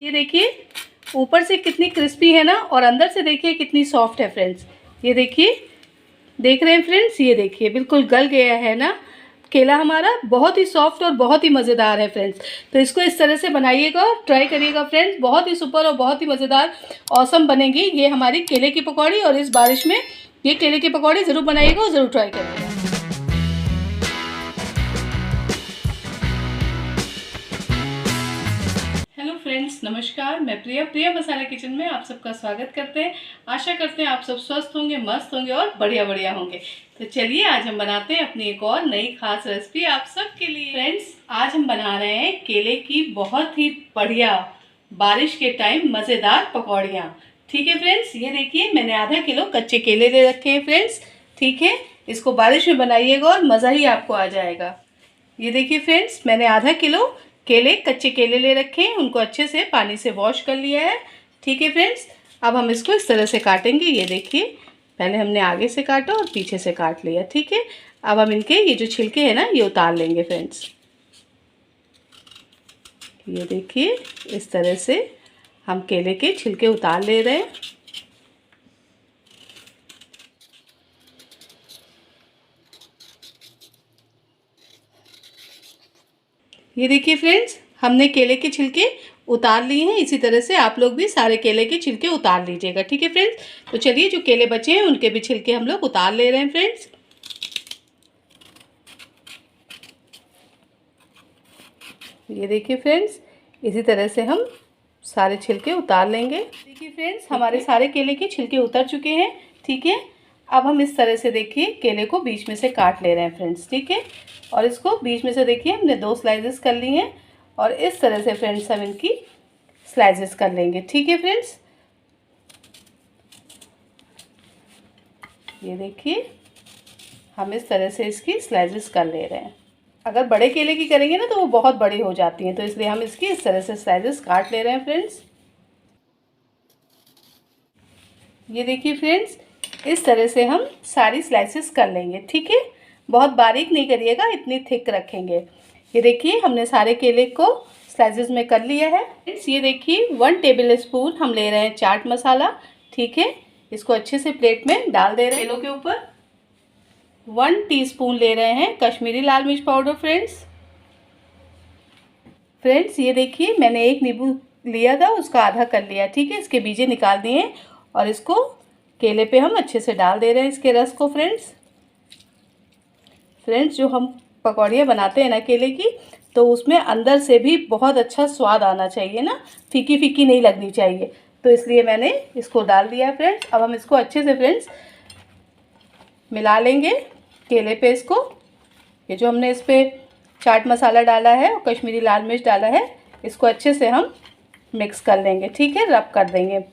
ये देखिए ऊपर से कितनी क्रिस्पी है ना, और अंदर से देखिए कितनी सॉफ्ट है फ्रेंड्स। ये देखिए, देख रहे हैं फ्रेंड्स, ये देखिए बिल्कुल गल गया है ना केला हमारा, बहुत ही सॉफ्ट और बहुत ही मज़ेदार है फ्रेंड्स। तो इसको इस तरह से बनाइएगा, ट्राई करिएगा फ्रेंड्स, बहुत ही सुपर और बहुत ही मज़ेदार ऑसम बनेगी ये हमारी केले की पकौड़ी। और इस बारिश में ये केले की पकौड़ी ज़रूर बनाइएगा और ज़रूर ट्राई करिएगा। हेलो फ्रेंड्स, नमस्कार। मैं प्रिया मसाला किचन में आप सबका स्वागत करते हैं। आशा करते हैं आप सब स्वस्थ होंगे, मस्त होंगे और बढ़िया होंगे। तो चलिए आज हम बनाते हैं अपनी एक और नई खास रेसिपी आप सबके लिए। फ्रेंड्स, आज हम बना रहे हैं केले की बहुत ही बढ़िया बारिश के टाइम मज़ेदार पकौड़ियाँ। ठीक है फ्रेंड्स, ये देखिए मैंने आधा किलो कच्चे केले ले रखे हैं फ्रेंड्स। ठीक है, इसको बारिश में बनाइएगा और मज़ा ही आपको आ जाएगा। ये देखिए फ्रेंड्स, मैंने आधा किलो कच्चे केले ले रखे हैं, उनको अच्छे से पानी से वॉश कर लिया है। ठीक है फ्रेंड्स, अब हम इसको इस तरह से काटेंगे। ये देखिए, पहले हमने आगे से काटा और पीछे से काट लिया। ठीक है, अब हम इनके ये जो छिलके हैं ना, ये उतार लेंगे फ्रेंड्स। ये देखिए इस तरह से हम केले के छिलके उतार ले रहे हैं। ये देखिए फ्रेंड्स, हमने केले के छिलके उतार लिए हैं। इसी तरह से आप लोग भी सारे केले के छिलके उतार लीजिएगा। ठीक है फ्रेंड्स, तो चलिए जो केले बचे हैं उनके भी छिलके हम लोग उतार ले रहे हैं फ्रेंड्स। ये देखिए फ्रेंड्स, इसी तरह से हम सारे छिलके उतार लेंगे। देखिए फ्रेंड्स, हमारे सारे केले के छिलके उतर चुके हैं। ठीक है, अब हम इस तरह से देखिए केले को बीच में से काट ले रहे हैं फ्रेंड्स। ठीक है, और इसको बीच में से देखिए हमने 2 स्लाइसेस कर ली हैं, और इस तरह से फ्रेंड्स हम इनकी स्लाइसेस कर लेंगे। ठीक है फ्रेंड्स, ये देखिए हम इस तरह से इसकी स्लाइसेस कर ले रहे हैं। अगर बड़े केले की करेंगे ना तो वो बहुत बड़ी हो जाती हैं, तो इसलिए हम इसकी इस तरह से स्लाइसेस काट ले रहे हैं फ्रेंड्स। ये देखिए फ्रेंड्स, इस तरह से हम सारी स्लाइसेस कर लेंगे। ठीक है, बहुत बारीक नहीं करिएगा, इतनी थिक रखेंगे। ये देखिए हमने सारे केले को स्लाइसेस में कर लिया है फ्रेंड्स। ये देखिए 1 टेबल स्पून हम ले रहे हैं चाट मसाला। ठीक है, इसको अच्छे से प्लेट में डाल दे रहे हैं। केलों के ऊपर 1 टीस्पून ले रहे हैं कश्मीरी लाल मिर्च पाउडर फ्रेंड्स। ये देखिए मैंने 1 नींबू लिया था, उसका आधा कर लिया। ठीक है, इसके बीजे निकाल दिए और इसको केले पे हम अच्छे से डाल दे रहे हैं इसके रस को फ्रेंड्स। जो हम पकौड़ियाँ बनाते हैं ना केले की, तो उसमें अंदर से भी बहुत अच्छा स्वाद आना चाहिए ना, फीकी फीकी नहीं लगनी चाहिए, तो इसलिए मैंने इसको डाल दिया है फ्रेंड्स। अब हम इसको अच्छे से फ्रेंड्स मिला लेंगे केले पे इसको। ये जो हमने इस पर चाट मसाला डाला है और कश्मीरी लाल मिर्च डाला है, इसको अच्छे से हम मिक्स कर लेंगे। ठीक है, रब कर देंगे।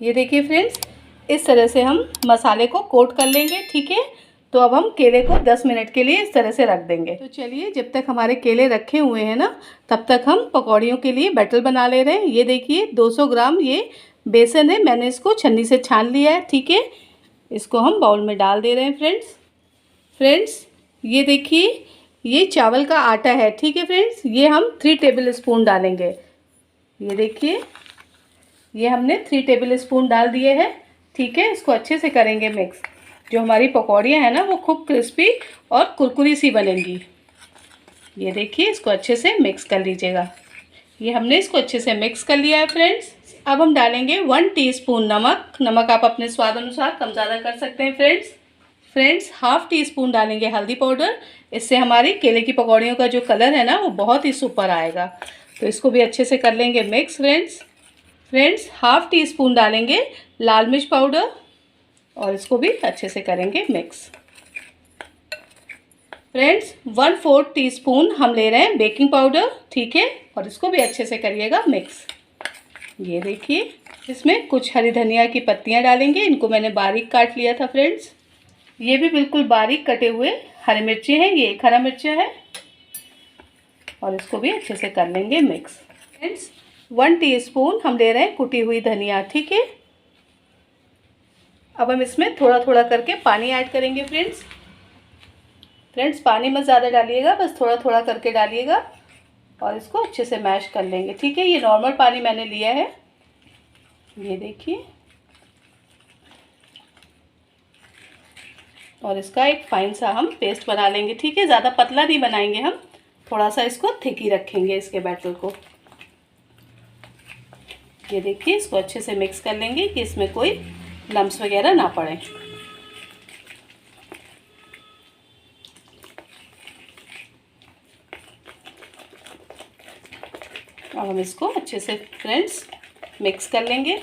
ये देखिए फ्रेंड्स, इस तरह से हम मसाले को कोट कर लेंगे। ठीक है, तो अब हम केले को 10 मिनट के लिए इस तरह से रख देंगे। तो चलिए जब तक हमारे केले रखे हुए हैं ना, तब तक हम पकौड़ियों के लिए बैटर बना ले रहे हैं। ये देखिए 200 ग्राम ये बेसन है, मैंने इसको छन्नी से छान लिया है। ठीक है, इसको हम बाउल में डाल दे रहे हैं फ्रेंड्स। ये देखिए ये चावल का आटा है। ठीक है फ्रेंड्स, ये हम 3 टेबल स्पून डालेंगे। ये देखिए ये हमने 3 टेबल स्पून डाल दिए हैं। ठीक है, इसको अच्छे से करेंगे मिक्स। जो हमारी पकौड़ियाँ हैं ना, वो खूब क्रिस्पी और कुरकुरी सी बनेंगी। ये देखिए इसको अच्छे से मिक्स कर लीजिएगा। ये हमने इसको अच्छे से मिक्स कर लिया है फ्रेंड्स। अब हम डालेंगे 1 टीस्पून नमक आप अपने स्वाद अनुसार कम ज़्यादा कर सकते हैं फ्रेंड्स। हाफ टी स्पून डालेंगे हल्दी पाउडर। इससे हमारी केले की पकौड़ियों का जो कलर है ना, वो बहुत ही सुपर आएगा। तो इसको भी अच्छे से कर लेंगे mix friends. Half tea spoon डालेंगे लाल मिर्च पाउडर और इसको भी अच्छे से करेंगे मिक्स फ्रेंड्स। 1/4 टीस्पून हम ले रहे हैं बेकिंग पाउडर। ठीक है, और इसको भी अच्छे से करिएगा मिक्स। ये देखिए इसमें कुछ हरी धनिया की पत्तियां डालेंगे, इनको मैंने बारीक काट लिया था फ्रेंड्स। ये भी बिल्कुल बारीक कटे हुए हरी मिर्ची हैं, ये 1 हरा मिर्चा है, और इसको भी अच्छे से कर लेंगे मिक्स फ्रेंड्स। 1 टीस्पून हम ले रहे हैं कुटी हुई धनिया। ठीक है, अब हम इसमें थोड़ा थोड़ा करके पानी ऐड करेंगे फ्रेंड्स। पानी मत ज़्यादा डालिएगा, बस थोड़ा थोड़ा करके डालिएगा और इसको अच्छे से मैश कर लेंगे। ठीक है, ये नॉर्मल पानी मैंने लिया है, ये देखिए। और इसका एक फाइन सा हम पेस्ट बना लेंगे। ठीक है, ज़्यादा पतला नहीं बनाएंगे हम, थोड़ा सा इसको थिक ही रखेंगे इसके बैटर को। ये देखिए, इसको अच्छे से मिक्स कर लेंगे कि इसमें कोई लम्स वगैरह ना पड़े। अब हम इसको अच्छे से फ्रेंड्स मिक्स कर लेंगे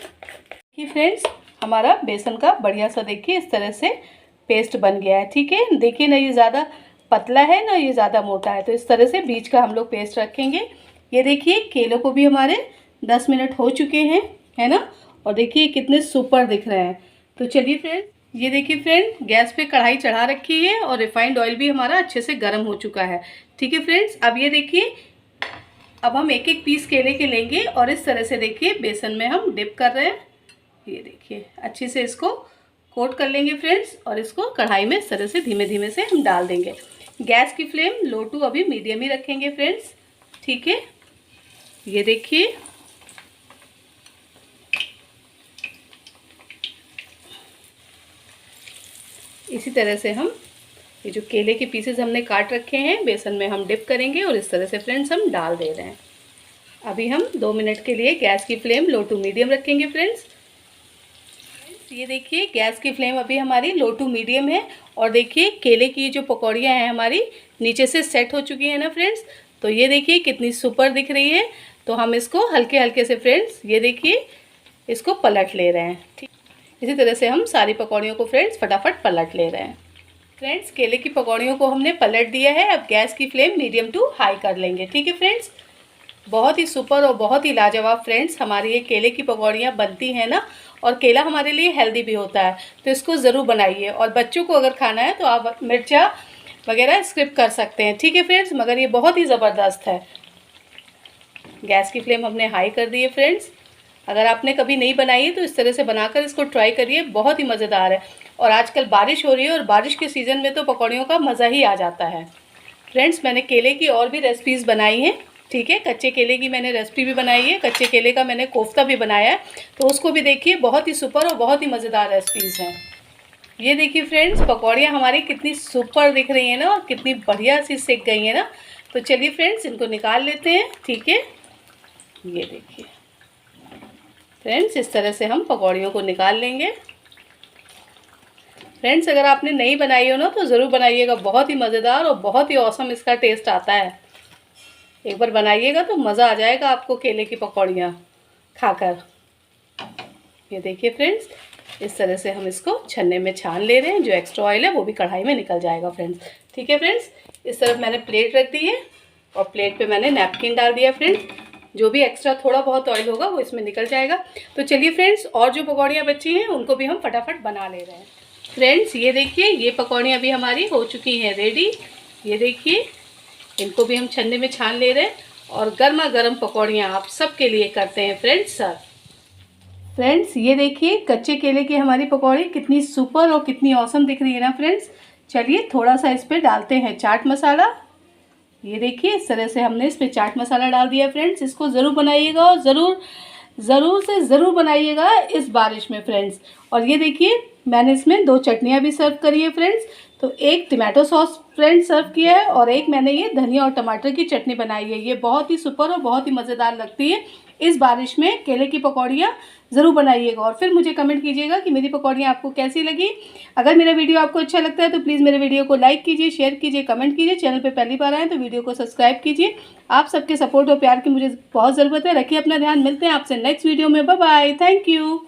कि फ्रेंड्स हमारा बेसन का बढ़िया सा देखिए इस तरह से पेस्ट बन गया है। ठीक है, देखिए ना, ये ज़्यादा पतला है ना ये ज़्यादा मोटा है, तो इस तरह से बीच का हम लोग पेस्ट रखेंगे। ये देखिए, केलों को भी हमारे 10 मिनट हो चुके हैं, है ना। और देखिए कितने सुपर दिख रहे हैं। तो चलिए फ्रेंड, ये देखिए फ्रेंड, गैस पे कढ़ाई चढ़ा रखी है और रिफाइंड ऑयल भी हमारा अच्छे से गर्म हो चुका है। ठीक है फ्रेंड्स, अब ये देखिए, अब हम एक एक पीस केले के लेंगे और इस तरह से देखिए बेसन में हम डिप कर रहे हैं। ये देखिए, अच्छे से इसको कोट कर लेंगे फ्रेंड्स, और इसको कढ़ाई में इस तरह से धीमे धीमे से हम डाल देंगे। गैस की फ्लेम लो टू अभी मीडियम ही रखेंगे फ्रेंड्स। ठीक है, ये देखिए, इसी तरह से हम ये जो केले के पीसेस हमने काट रखे हैं बेसन में हम डिप करेंगे और इस तरह से फ्रेंड्स हम डाल दे रहे हैं। अभी हम 2 मिनट के लिए गैस की फ्लेम लो टू मीडियम रखेंगे फ्रेंड्स। ये देखिए, गैस की फ्लेम अभी हमारी लो टू मीडियम है और देखिए केले की जो पकौड़ियाँ हैं हमारी नीचे से सेट हो चुकी है ना फ्रेंड्स। तो ये देखिए कितनी सुपर दिख रही है। तो हम इसको हल्के हल्के से फ्रेंड्स, ये देखिए, इसको पलट ले रहे हैं। ठीक, इसी तरह से हम सारी पकौड़ियों को फ्रेंड्स फटाफट पलट ले रहे हैं। फ्रेंड्स, केले की पकौड़ियों को हमने पलट दिया है। अब गैस की फ्लेम मीडियम टू हाई कर लेंगे। ठीक है फ्रेंड्स, बहुत ही सुपर और बहुत ही लाजवाब फ्रेंड्स हमारी ये केले की पकौड़ियाँ बनती हैं ना। और केला हमारे लिए हेल्दी भी होता है, तो इसको ज़रूर बनाइए। और बच्चों को अगर खाना है तो आप मिर्चा वगैरह स्किप कर सकते हैं। ठीक है फ्रेंड्स, मगर ये बहुत ही ज़बरदस्त है। गैस की फ्लेम हमने हाई कर दी है फ्रेंड्स। अगर आपने कभी नहीं बनाई है तो इस तरह से बनाकर इसको ट्राई करिए, बहुत ही मज़ेदार है। और आजकल बारिश हो रही है और बारिश के सीज़न में तो पकौड़ियों का मज़ा ही आ जाता है। फ्रेंड्स, मैंने केले की और भी रेसिपीज़ बनाई हैं। ठीक है, कच्चे केले की मैंने रेसिपी भी बनाई है, कच्चे केले का मैंने कोफ्ता भी बनाया है, तो उसको भी देखिए, बहुत ही सुपर और बहुत ही मज़ेदार रेसिपीज़ हैं। ये देखिए फ्रेंड्स, पकौड़ियाँ हमारी कितनी सुपर दिख रही हैं ना और कितनी बढ़िया सी सिक गई हैं ना। तो चलिए फ्रेंड्स, इनको निकाल लेते हैं। ठीक है, ये देखिए फ्रेंड्स, इस तरह से हम पकौड़ियों को निकाल लेंगे। फ्रेंड्स, अगर आपने नहीं बनाई हो ना तो ज़रूर बनाइएगा, बहुत ही मज़ेदार और बहुत ही औसम इसका टेस्ट आता है। एक बार बनाइएगा तो मज़ा आ जाएगा आपको केले की पकौड़ियाँ खाकर। ये देखिए फ्रेंड्स, इस तरह से हम इसको छन्ने में छान ले रहे हैं, जो एक्स्ट्रा ऑयल है वो भी कढ़ाई में निकल जाएगा फ्रेंड्स। ठीक है फ्रेंड्स, इस तरफ मैंने प्लेट रख दी है और प्लेट पे मैंने नैपकिन डाल दिया फ्रेंड्स। जो भी एक्स्ट्रा थोड़ा बहुत ऑयल होगा वो इसमें निकल जाएगा। तो चलिए फ्रेंड्स, और जो पकौड़ियाँ बची हैं उनको भी हम फटाफट बना ले रहे हैं। फ्रेंड्स, ये देखिए, ये पकौड़ियाँ अभी हमारी हो चुकी हैं रेडी। ये देखिए, इनको भी हम छन्ने में छान ले रहे हैं और गर्मा गर्म पकौड़ियाँ आप सबके लिए करते हैं फ्रेंड्स सर्व। फ्रेंड्स, ये देखिए, कच्चे केले की हमारी पकौड़ी कितनी सुपर और कितनी औसम दिख रही है ना फ्रेंड्स। चलिए थोड़ा सा इस पर डालते हैं चाट मसाला। ये देखिए, इस तरह से हमने इस पर चाट मसाला डाल दिया फ्रेंड्स। इसको ज़रूर बनाइएगा और ज़रूर से ज़रूर बनाइएगा इस बारिश में फ्रेंड्स। और ये देखिए, मैंने इसमें 2 चटनियाँ भी सर्व करी है फ्रेंड्स। तो एक टमाटो सॉस फ्रेंड्स सर्व किया है और एक मैंने ये धनिया और टमाटर की चटनी बनाई है। ये बहुत ही सुपर और बहुत ही मज़ेदार लगती है। इस बारिश में केले की पकौड़ियाँ ज़रूर बनाइएगा और फिर मुझे कमेंट कीजिएगा कि मेरी पकौड़ियाँ आपको कैसी लगी। अगर मेरा वीडियो आपको अच्छा लगता है तो प्लीज़ मेरे वीडियो को लाइक कीजिए, शेयर कीजिए, कमेंट कीजिए। चैनल पे पहली बार आए तो वीडियो को सब्सक्राइब कीजिए। आप सबके सपोर्ट और प्यार की मुझे बहुत ज़रूरत है। रखिए अपना ध्यान, मिलते हैं आपसे नेक्स्ट वीडियो में। Bye bye, thank you.